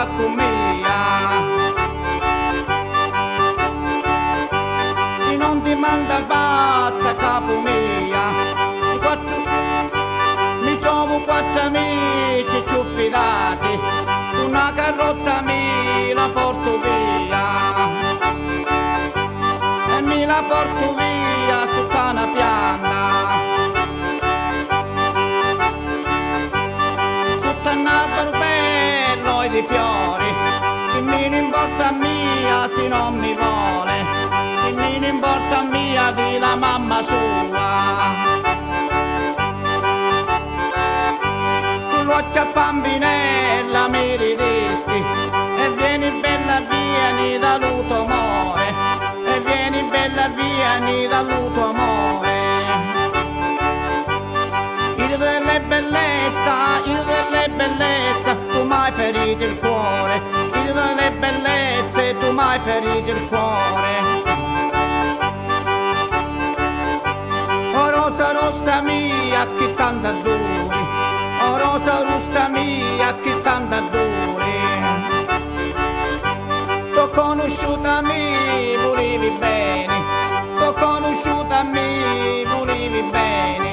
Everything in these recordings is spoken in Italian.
fa con mia. Se non ti manda pazza capo mia, mi trovo quattro amici più fidati, una carrozza mi la porto via, e mi la porto via su una pianta, sotto un albero bello e di fiori, che mi ne importa mia se non mi vuole, che mi ne importa mia di la mamma sua. L'occhia bambinella mi ridisti e vieni bella vieni dall'uto amore, e vieni bella vieni dall'uto amore. Io delle bellezza, tu m'hai ferito il cuore, io delle bellezze, tu m'hai ferito il cuore. Oh rosa rossa mia che tanta duri, oh rosa rossa mia che tanta duri. T'ho conosciuta mi volevi bene, t'ho conosciuta mi volevi bene.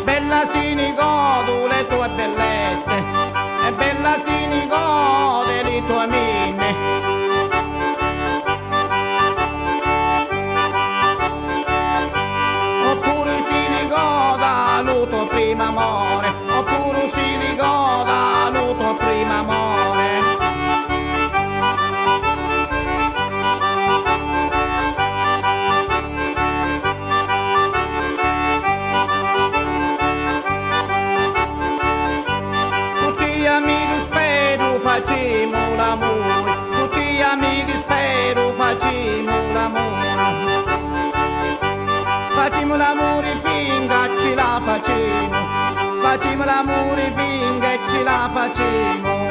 Bella si ne godo le tue bellezze, e bella si ne gode le tue mine. Tuo primo amore, oppure si ricorda lo tuo primo amore. Tutti gli amici spero facciamo l'amore, tutti gli amici spero facciamo l'amore. Facciamo l'amore finché ce la facciamo, facciamo l'amore finché ce la facciamo.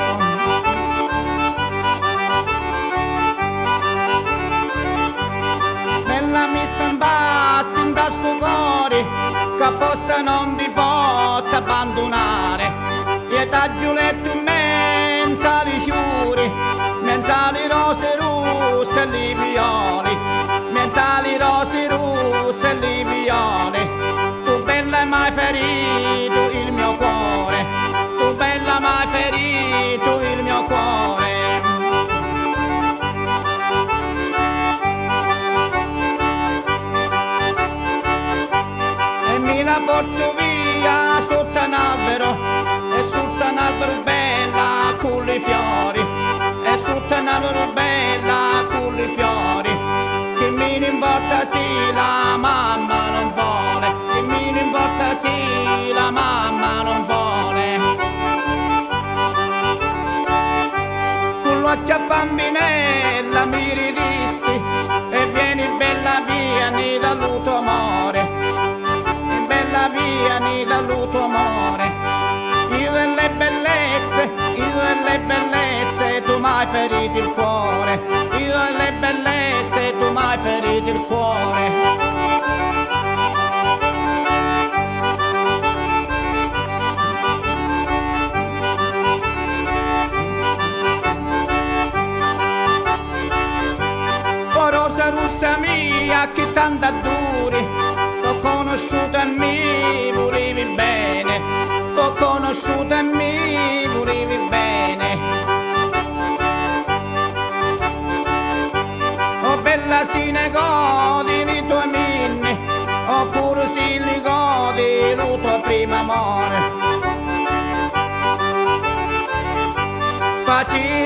Bella mi spambasti in sto cuore, che apposta non ti posso abbandonare. E da Giulietto immensa di fiori, menzali rose rosse e li violi, menzali rose rosse e li violi. Tu bella m'hai ferito il mio cuore, tu bella m'hai ferito il mio cuore. E mi la porto via sotto un albero, e sotto un albero bella con i fiori, e sotto un albero bella con i fiori. Che mi ne importa se la mamma non vuole, che mi ne importa se la mamma non vuole. Con l'occhia bambinella mi ridisti e vieni bella vieni dal tuo amore, bella vieni dal tuo amore. Io delle bellezze, tu m'hai ferito il cuore, io delle bellezze, tu m'hai ferito il cuore. Oh rosa rossa mia che tanta duri, t'ho conosciuta e mi volevi bene, t'ho conosciuta e mi volevi bene. Oh bella si ne godi le tue mine, oppure si ne godi il tuo primo amore. Facci